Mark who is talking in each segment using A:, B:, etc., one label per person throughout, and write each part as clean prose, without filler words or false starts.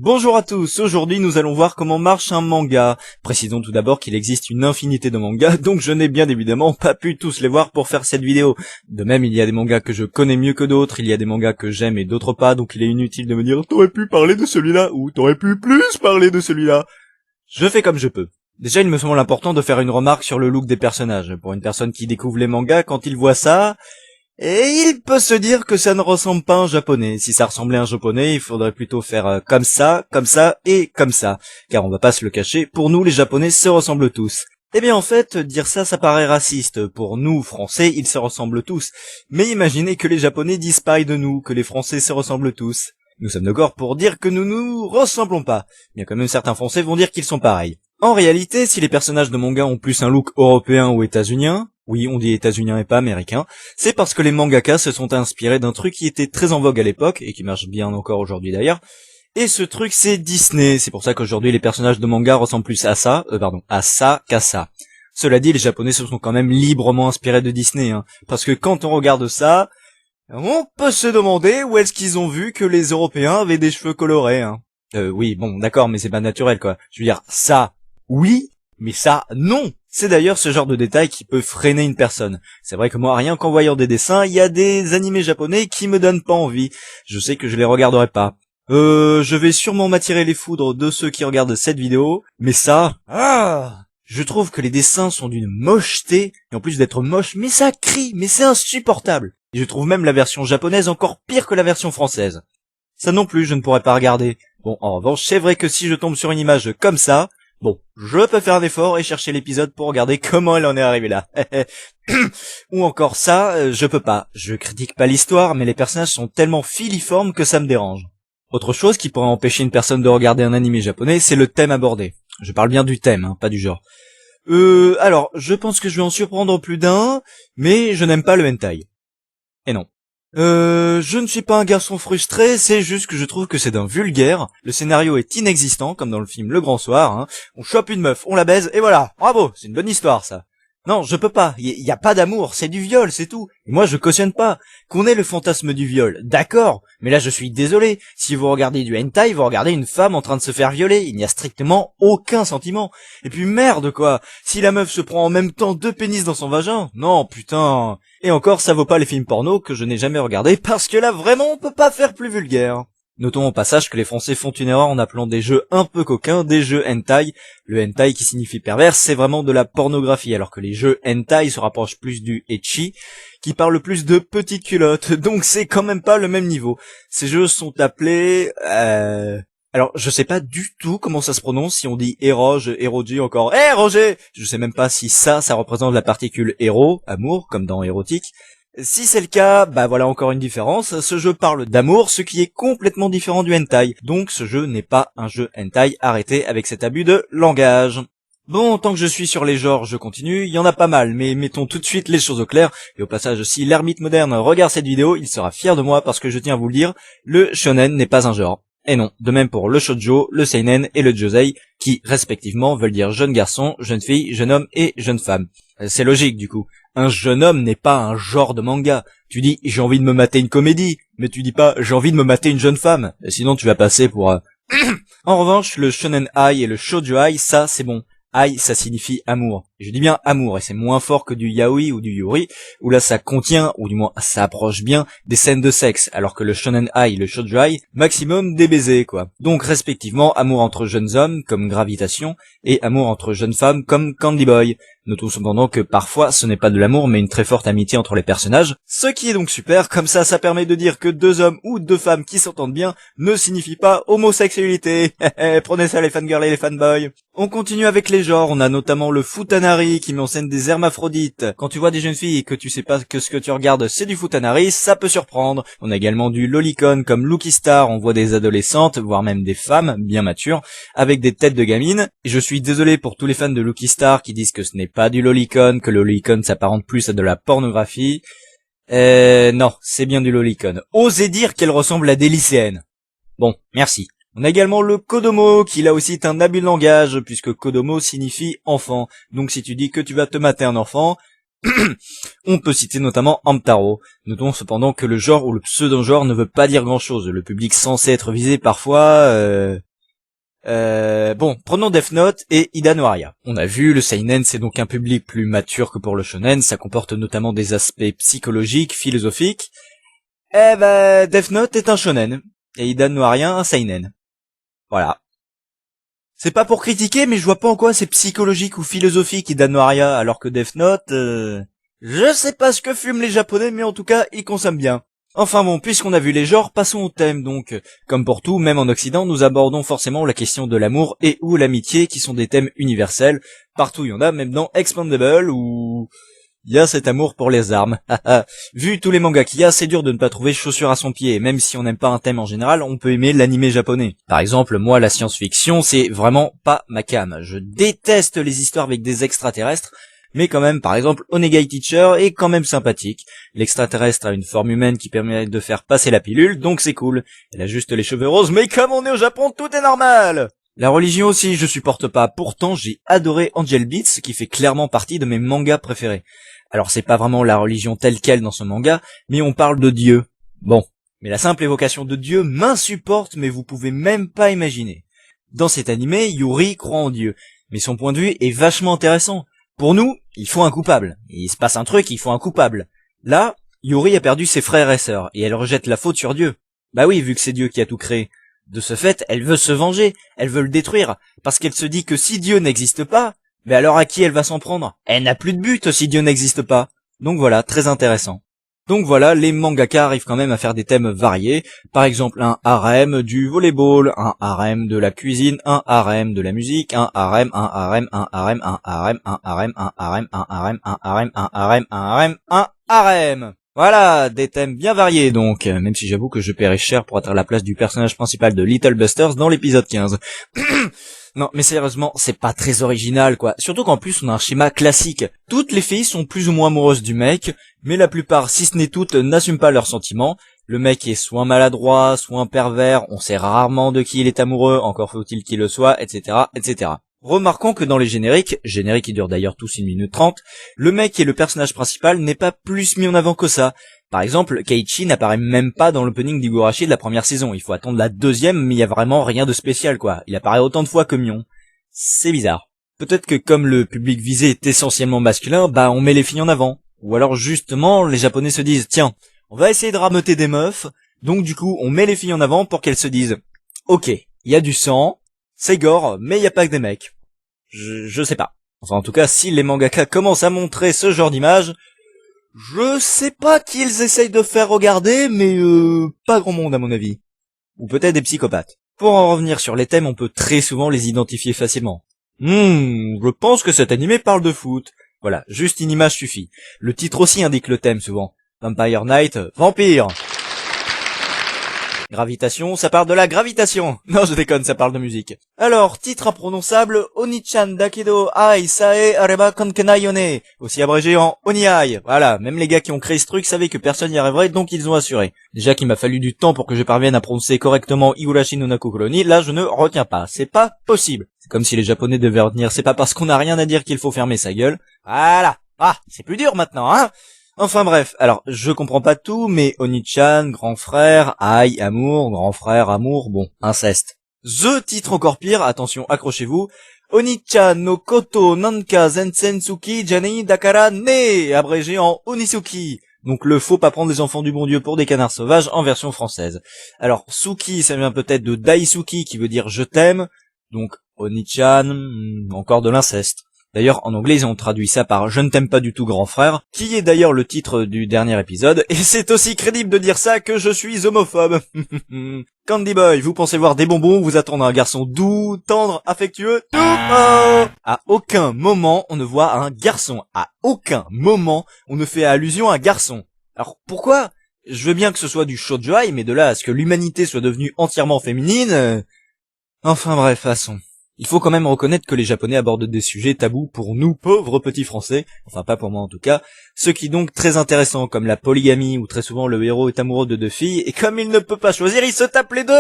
A: Bonjour à tous, aujourd'hui nous allons voir comment marche un manga. Précisons tout d'abord qu'il existe une infinité de mangas, donc je n'ai bien évidemment pas pu tous les voir pour faire cette vidéo. De même, il y a des mangas que je connais mieux que d'autres, il y a des mangas que j'aime et d'autres pas, donc il est inutile de me dire « t'aurais pu parler de celui-là » ou « t'aurais pu plus parler de celui-là ». Je fais comme je peux. Déjà, il me semble important de faire une remarque sur le look des personnages. Pour une personne qui découvre les mangas, quand il voit ça... Et il peut se dire que ça ne ressemble pas à un japonais. Si ça ressemblait à un japonais, il faudrait plutôt faire comme ça et comme ça. Car on va pas se le cacher, pour nous les japonais se ressemblent tous. Eh bien en fait, dire ça paraît raciste. Pour nous, français, ils se ressemblent tous. Mais imaginez que les japonais disent pareil de nous, que les français se ressemblent tous. Nous sommes d'accord pour dire que nous nous ressemblons pas. Bien quand même certains français vont dire qu'ils sont pareils. En réalité, si les personnages de manga ont plus un look européen ou états-unien, oui, on dit états-unien et pas américain, c'est parce que les mangakas se sont inspirés d'un truc qui était très en vogue à l'époque, et qui marche bien encore aujourd'hui d'ailleurs, et ce truc c'est Disney, c'est pour ça qu'aujourd'hui les personnages de manga ressemblent plus à ça, qu'à ça. Cela dit, les japonais se sont quand même librement inspirés de Disney, parce que quand on regarde ça, on peut se demander où est-ce qu'ils ont vu que les Européens avaient des cheveux colorés, oui, bon, d'accord, mais c'est pas naturel, quoi. Je veux dire, ça, oui, mais ça, non. C'est d'ailleurs ce genre de détail qui peut freiner une personne. C'est vrai que moi, rien qu'en voyant des dessins, il y a des animés japonais qui me donnent pas envie. Je sais que je les regarderai pas. Je vais sûrement m'attirer les foudres de ceux qui regardent cette vidéo, mais ça, je trouve que les dessins sont d'une mocheté, et en plus d'être moche, mais ça crie, mais c'est insupportable. Et je trouve même la version japonaise encore pire que la version française. Ça non plus, je ne pourrais pas regarder. Bon, en revanche, c'est vrai que si je tombe sur une image comme ça, bon, je peux faire un effort et chercher l'épisode pour regarder comment elle en est arrivée là. Ou encore ça, je peux pas. Je critique pas l'histoire, mais les personnages sont tellement filiformes que ça me dérange. Autre chose qui pourrait empêcher une personne de regarder un animé japonais, c'est le thème abordé. Je parle bien du thème, pas du genre. Alors, je pense que je vais en surprendre plus d'un, mais je n'aime pas le hentai. Et non. Je ne suis pas un garçon frustré, c'est juste que je trouve que c'est d'un vulgaire, le scénario est inexistant, comme dans le film Le Grand Soir, on chope une meuf, on la baise, et voilà, bravo, c'est une bonne histoire ça. Non, je peux pas, y a pas d'amour, c'est du viol, c'est tout. Et moi je cautionne pas. Qu'on ait le fantasme du viol, d'accord, mais là je suis désolé, si vous regardez du hentai, vous regardez une femme en train de se faire violer, il n'y a strictement aucun sentiment. Et puis merde quoi, si la meuf se prend en même temps 2 pénis dans son vagin, non putain. Et encore ça vaut pas les films porno que je n'ai jamais regardés, parce que là vraiment on peut pas faire plus vulgaire. Notons au passage que les Français font une erreur en appelant des jeux un peu coquins des jeux hentai. Le hentai qui signifie pervers, c'est vraiment de la pornographie, alors que les jeux hentai se rapprochent plus du ecchi, qui parle plus de petites culottes, donc c'est quand même pas le même niveau. Ces jeux sont appelés... Alors, je sais pas du tout comment ça se prononce, si on dit éroge, éroji encore, Roger. Je sais même pas si ça représente la particule héros, amour, comme dans érotique. Si c'est le cas, bah voilà encore une différence, ce jeu parle d'amour, ce qui est complètement différent du hentai. Donc ce jeu n'est pas un jeu hentai, arrêtez avec cet abus de langage. Bon, tant que je suis sur les genres, je continue, il y en a pas mal, mais mettons tout de suite les choses au clair, et au passage si l'ermite moderne regarde cette vidéo, il sera fier de moi parce que je tiens à vous le dire, le shonen n'est pas un genre. Et non, de même pour le shoujo, le seinen et le josei, qui respectivement veulent dire jeune garçon, jeune fille, jeune homme et jeune femme. C'est logique du coup. Un jeune homme n'est pas un genre de manga. Tu dis j'ai envie de me mater une comédie, mais tu dis pas j'ai envie de me mater une jeune femme. Sinon tu vas passer pour... En revanche, le shonen ai et le shoujo ai, ça c'est bon. Ai, ça signifie amour. Et je dis bien amour, et c'est moins fort que du yaoi ou du yuri, où là ça contient, ou du moins ça approche bien, des scènes de sexe, alors que le shonen ai, le shoujo ai, maximum des baisers, quoi. Donc respectivement, amour entre jeunes hommes, comme gravitation, et amour entre jeunes femmes, comme Candy Boy. Notons cependant que parfois ce n'est pas de l'amour mais une très forte amitié entre les personnages, ce qui est donc super, comme ça permet de dire que 2 hommes ou 2 femmes qui s'entendent bien ne signifie pas homosexualité. Prenez ça les fangirls et les fanboys. On continue avec les genres, on a notamment le futanari qui met en scène des hermaphrodites. Quand tu vois des jeunes filles et que tu sais pas que ce que tu regardes c'est du futanari, ça peut surprendre. On a également du lolicon comme Lucky Star, on voit des adolescentes, voire même des femmes bien matures, avec des têtes de gamines. Et je suis désolé pour tous les fans de Lucky Star qui disent que ce n'est pas du lolicon, que le lolicon s'apparente plus à de la pornographie. Non, c'est bien du lolicon. Osez dire qu'elle ressemble à des lycéennes. Bon, merci. On a également le kodomo, qui là aussi est un abus de langage, puisque kodomo signifie enfant. Donc si tu dis que tu vas te mater un enfant, on peut citer notamment Hamtaro. Notons cependant que le genre ou le pseudo-genre ne veut pas dire grand-chose. Le public censé être visé parfois, Bon, prenons Death Note et Ida no Aria. On a vu, le seinen c'est donc un public plus mature que pour le shonen, ça comporte notamment des aspects psychologiques, philosophiques. Eh ben, Death Note est un shonen, et Ida no Aria un seinen. Voilà. C'est pas pour critiquer, mais je vois pas en quoi c'est psychologique ou philosophique Ida no Aria, alors que Death Note, je sais pas ce que fument les japonais, mais en tout cas, ils consomment bien. Enfin bon, puisqu'on a vu les genres, passons au thème donc. Comme pour tout, même en Occident, nous abordons forcément la question de l'amour et ou l'amitié, qui sont des thèmes universels. Partout il y en a, même dans Expandable, où il y a cet amour pour les armes. Vu tous les mangas qu'il y a, c'est dur de ne pas trouver chaussure à son pied, et même si on n'aime pas un thème en général, on peut aimer l'animé japonais. Par exemple, moi, la science-fiction, c'est vraiment pas ma came. Je déteste les histoires avec des extraterrestres, mais quand même, par exemple, Onegai Teacher est quand même sympathique. L'extraterrestre a une forme humaine qui permet de faire passer la pilule, donc c'est cool. Elle a juste les cheveux roses, mais comme on est au Japon, tout est normal. La religion aussi, je supporte pas. Pourtant, j'ai adoré Angel Beats, qui fait clairement partie de mes mangas préférés. Alors c'est pas vraiment la religion telle quelle dans ce manga, mais on parle de Dieu. Bon. Mais la simple évocation de Dieu m'insupporte, mais vous pouvez même pas imaginer. Dans cet animé, Yuri croit en Dieu, mais son point de vue est vachement intéressant. Pour nous, il faut un coupable. Il se passe un truc, il faut un coupable. Là, Yuri a perdu ses frères et sœurs, et elle rejette la faute sur Dieu. Bah oui, vu que c'est Dieu qui a tout créé. De ce fait, elle veut se venger, elle veut le détruire, parce qu'elle se dit que si Dieu n'existe pas, mais alors à qui elle va s'en prendre? Elle n'a plus de but si Dieu n'existe pas. Donc voilà, très intéressant. Donc voilà, les mangaka arrivent quand même à faire des thèmes variés. Par exemple, un harem du volleyball, un harem de la cuisine, un harem de la musique, un harem, un harem, un harem, un harem, un harem, un harem, un harem, un harem, un harem, un harem, un harem. Voilà, des thèmes bien variés donc, même si j'avoue que je paierais cher pour être à la place du personnage principal de Little Busters dans l'épisode 15. Non, mais sérieusement, c'est pas très original, quoi. Surtout qu'en plus, on a un schéma classique. Toutes les filles sont plus ou moins amoureuses du mec, mais la plupart, si ce n'est toutes, n'assument pas leurs sentiments. Le mec est soit maladroit, soit un pervers, on sait rarement de qui il est amoureux, encore faut-il qu'il le soit, etc., etc. Remarquons que dans les génériques qui durent d'ailleurs tous 1 minute 30, le mec qui est le personnage principal n'est pas plus mis en avant que ça. Par exemple, Keiichi n'apparaît même pas dans l'opening d'Higurashi de la première saison. Il faut attendre la deuxième, mais il y a vraiment rien de spécial, quoi. Il apparaît autant de fois que Mion. C'est bizarre. Peut-être que comme le public visé est essentiellement masculin, bah on met les filles en avant. Ou alors justement, les japonais se disent, tiens, on va essayer de rameuter des meufs, donc du coup, on met les filles en avant pour qu'elles se disent, ok, il y a du sang, c'est gore, mais il y a pas que des mecs. Je sais pas. Enfin, en tout cas, si les mangaka commencent à montrer ce genre d'image, je sais pas qui ils essayent de faire regarder, mais pas grand monde à mon avis. Ou peut-être des psychopathes. Pour en revenir sur les thèmes, on peut très souvent les identifier facilement. Je pense que cet animé parle de foot. Voilà, juste une image suffit. Le titre aussi indique le thème souvent. Vampire Knight, vampire. Gravitation, ça parle de la gravitation. Non, je déconne, ça parle de musique. Alors, titre imprononçable, Onichan Dakedo Ai Sae Areba Konkenai Yone, aussi abrégé en Oniai. Voilà, même les gars qui ont créé ce truc savaient que personne n'y arriverait, donc ils ont assuré. Déjà qu'il m'a fallu du temps pour que je parvienne à prononcer correctement Higurashi no Naku Koloni, là je ne retiens pas, c'est pas possible. C'est comme si les japonais devaient retenir, c'est pas parce qu'on n'a rien à dire qu'il faut fermer sa gueule. Voilà. Ah, c'est plus dur maintenant, hein. Enfin bref, alors je comprends pas tout, mais Onichan, grand frère, Ai, amour, grand frère, amour, bon, inceste. The titre encore pire, attention, accrochez-vous. Onichan no koto nanka zensensuki janei dakara ne, abrégé en Onisuki. Donc le faut pas prendre les enfants du bon Dieu pour des canards sauvages en version française. Alors Suki, ça vient peut-être de Daisuki qui veut dire je t'aime, donc Onichan, encore de l'inceste. D'ailleurs, en anglais, ils ont traduit ça par « Je ne t'aime pas du tout, grand frère », qui est d'ailleurs le titre du dernier épisode, et c'est aussi crédible de dire ça que je suis homophobe. Candy Boy, vous pensez voir des bonbons, vous attendre un garçon doux, tendre, affectueux, tout faux. À aucun moment, on ne voit un garçon. À aucun moment, on ne fait allusion à un garçon. Alors, pourquoi ? Je veux bien que ce soit du shoujo-ai, mais de là à ce que l'humanité soit devenue entièrement féminine... Enfin bref, passons. Il faut quand même reconnaître que les Japonais abordent des sujets tabous pour nous pauvres petits Français, enfin pas pour moi en tout cas, ce qui est donc très intéressant comme la polygamie où très souvent le héros est amoureux de 2 filles et comme il ne peut pas choisir, il se tape les 2.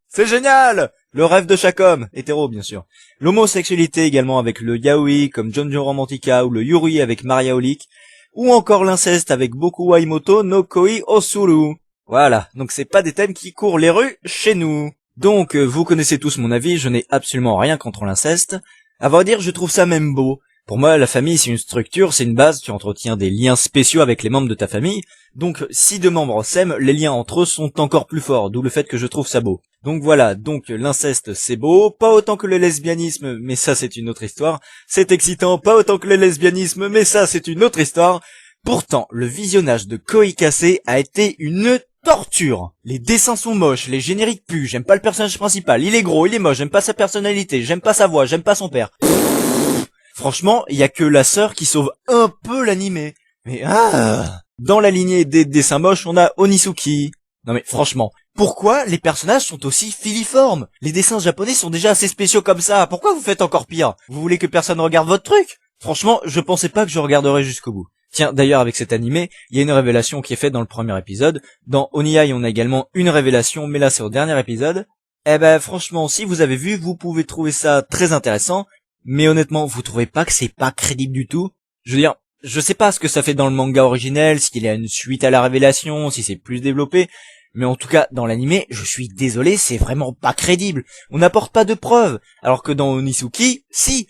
A: C'est génial. Le rêve de chaque homme, hétéro bien sûr. L'homosexualité également avec le yaoi comme Jonjo Romantica ou le yuri avec Maria Olic, ou encore l'inceste avec Boku wa Imoto no Koi Osuru. Voilà, donc c'est pas des thèmes qui courent les rues chez nous. Donc, vous connaissez tous mon avis, je n'ai absolument rien contre l'inceste. À vrai dire, je trouve ça même beau. Pour moi, la famille, c'est une structure, c'est une base, tu entretiens des liens spéciaux avec les membres de ta famille. Donc, si deux membres s'aiment, les liens entre eux sont encore plus forts, d'où le fait que je trouve ça beau. Donc voilà, donc l'inceste c'est beau, pas autant que le lesbianisme, mais ça c'est une autre histoire. C'est excitant, pas autant que le lesbianisme, mais ça c'est une autre histoire. Pourtant, le visionnage de Koikase a été une torture. Les dessins sont moches, les génériques puent, j'aime pas le personnage principal, il est gros, il est moche, j'aime pas sa personnalité, j'aime pas sa voix, j'aime pas son père. Franchement, il y a que la sœur qui sauve un peu l'animé. Mais dans la lignée des dessins moches, on a Onizuki. Non mais franchement, pourquoi les personnages sont aussi filiformes? Les dessins japonais sont déjà assez spéciaux comme ça, pourquoi vous faites encore pire? Vous voulez que personne regarde votre truc? Franchement, je pensais pas que je regarderais jusqu'au bout. Tiens, d'ailleurs, avec cet animé, il y a une révélation qui est faite dans le premier épisode. Dans Onihai, on a également une révélation, mais là c'est au dernier épisode. Eh ben, franchement, si vous avez vu, vous pouvez trouver ça très intéressant, mais honnêtement, vous trouvez pas que c'est pas crédible du tout? Je veux dire, je sais pas ce que ça fait dans le manga originel, s'il y a une suite à la révélation, si c'est plus développé, mais en tout cas, dans l'animé, je suis désolé, c'est vraiment pas crédible. On n'apporte pas de preuves, alors que dans Onizuki, si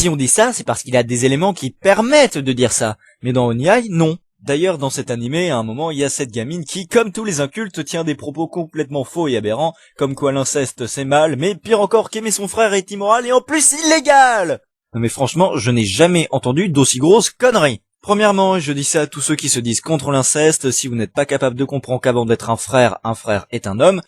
A: on dit ça, c'est parce qu'il y a des éléments qui permettent de dire ça. Mais dans Onihai, non. D'ailleurs, dans cet animé, à un moment, il y a cette gamine qui, comme tous les incultes, tient des propos complètement faux et aberrants, comme quoi l'inceste c'est mal, mais pire encore qu'aimer son frère est immoral et en plus illégal! Non mais franchement, je n'ai jamais entendu d'aussi grosses conneries. Premièrement, je dis ça à tous ceux qui se disent contre l'inceste, si vous n'êtes pas capable de comprendre qu'avant d'être un frère est un homme,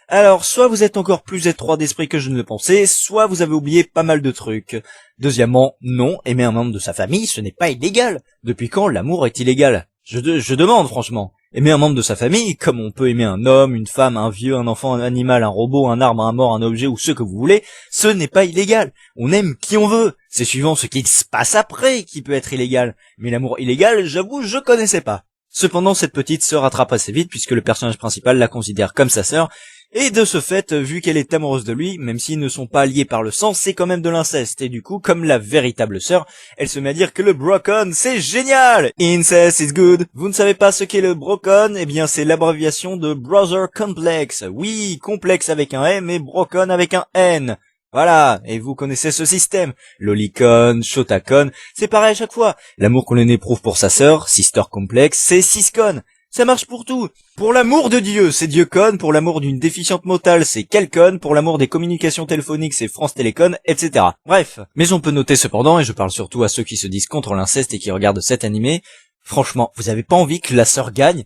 A: alors soit vous êtes encore plus étroit d'esprit que je ne le pensais, soit vous avez oublié pas mal de trucs. Deuxièmement, non, aimer un membre de sa famille, ce n'est pas illégal. Depuis quand l'amour est illégal? Je demande franchement. Aimer un membre de sa famille, comme on peut aimer un homme, une femme, un vieux, un enfant, un animal, un robot, un arbre, un mort, un objet ou ce que vous voulez, ce n'est pas illégal. On aime qui on veut. C'est suivant ce qui se passe après qui peut être illégal. Mais l'amour illégal, j'avoue, je connaissais pas. Cependant, cette petite se rattrape assez vite puisque le personnage principal la considère comme sa sœur. Et de ce fait, vu qu'elle est amoureuse de lui, même s'ils ne sont pas liés par le sang, c'est quand même de l'inceste. Et du coup, comme la véritable sœur, elle se met à dire que le brokon, c'est génial! Incest is good! Vous ne savez pas ce qu'est le brokon? Eh bien, c'est l'abréviation de Brother Complex. Oui, complexe avec un M et brokon avec un N. Voilà, et vous connaissez ce système. Lolicon, Shotacon, c'est pareil à chaque fois. L'amour qu'on éprouve pour sa sœur, Sister Complex, c'est Siscon. Ça marche pour tout. Pour l'amour de Dieu, c'est Dieucon. Pour l'amour d'une déficiente motale, c'est Quelcon. Pour l'amour des communications téléphoniques, c'est France Télécom, etc. Bref. Mais on peut noter cependant, et je parle surtout à ceux qui se disent contre l'inceste et qui regardent cet animé, franchement, vous avez pas envie que la sœur gagne?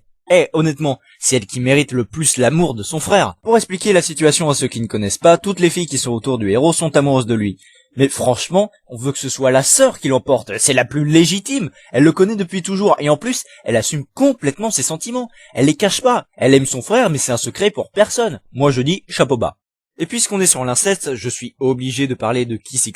A: Honnêtement, c'est elle qui mérite le plus l'amour de son frère. Pour expliquer la situation à ceux qui ne connaissent pas, toutes les filles qui sont autour du héros sont amoureuses de lui. Mais franchement, on veut que ce soit la sœur qui l'emporte, c'est la plus légitime, elle le connaît depuis toujours, et en plus, elle assume complètement ses sentiments, elle les cache pas, elle aime son frère, mais c'est un secret pour personne. Moi je dis, chapeau bas. Et puisqu'on est sur l'inceste, je suis obligé de parler de Kiss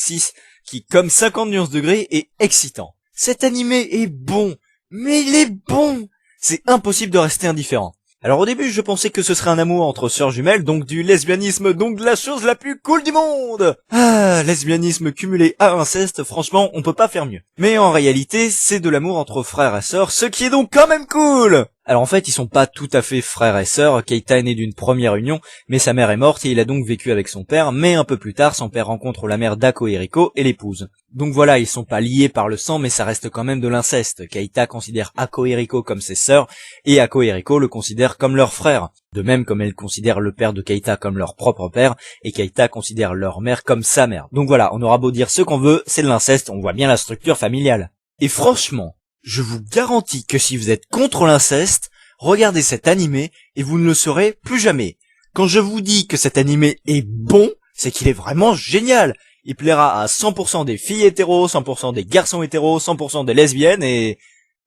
A: qui, comme 50 nuances degrés, est excitant. Cet animé est bon, mais il est bon! C'est impossible de rester indifférent. Alors au début, je pensais que ce serait un amour entre sœurs jumelles, donc du lesbianisme, donc de la chose la plus cool du monde. Lesbianisme cumulé à inceste, franchement, on peut pas faire mieux. Mais en réalité, c'est de l'amour entre frères et sœurs, ce qui est donc quand même cool. Alors en fait, ils sont pas tout à fait frères et sœurs, Keita est né d'une première union, mais sa mère est morte et il a donc vécu avec son père, mais un peu plus tard, son père rencontre la mère d'Ako Eriko et l'épouse. Donc voilà, ils sont pas liés par le sang, mais ça reste quand même de l'inceste. Keita considère Ako Eriko comme ses sœurs, et Ako Eriko le considère comme leur frère. De même comme elle considère le père de Keita comme leur propre père, et Keita considère leur mère comme sa mère. Donc voilà, on aura beau dire ce qu'on veut, c'est de l'inceste, on voit bien la structure familiale. Et franchement, je vous garantis que si vous êtes contre l'inceste, regardez cet animé et vous ne le saurez plus jamais. Quand je vous dis que cet animé est bon, c'est qu'il est vraiment génial. Il plaira à 100% des filles hétéros, 100% des garçons hétéros, 100% des lesbiennes et...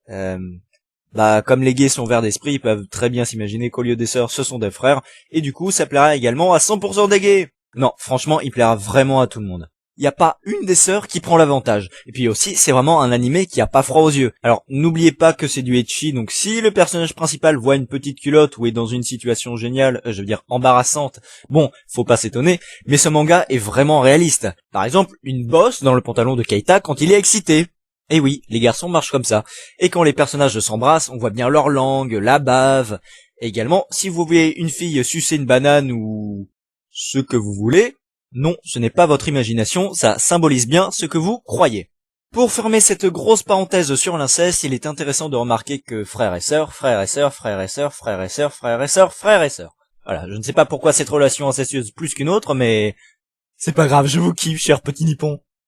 A: comme les gays sont verts d'esprit, ils peuvent très bien s'imaginer qu'au lieu des sœurs, ce sont des frères. Et du coup, ça plaira également à 100% des gays. Non, franchement, il plaira vraiment à tout le monde. Il n'y a pas une des sœurs qui prend l'avantage. Et puis aussi, c'est vraiment un animé qui a pas froid aux yeux. Alors, n'oubliez pas que c'est du ecchi, donc si le personnage principal voit une petite culotte ou est dans une situation géniale, je veux dire embarrassante, bon, faut pas s'étonner, mais ce manga est vraiment réaliste. Par exemple, une bosse dans le pantalon de Keita quand il est excité. Et oui, les garçons marchent comme ça. Et quand les personnages s'embrassent, on voit bien leur langue, la bave. Et également, si vous voyez une fille sucer une banane ou... ce que vous voulez. Non, ce n'est pas votre imagination, ça symbolise bien ce que vous croyez. Pour fermer cette grosse parenthèse sur l'inceste, il est intéressant de remarquer que frères et sœurs, frères et sœurs, frères et sœurs, frères et sœurs, frères et sœurs, frères et sœurs. Voilà, je ne sais pas pourquoi cette relation incestueuse plus qu'une autre, mais c'est pas grave, je vous kiffe, cher petit nippon.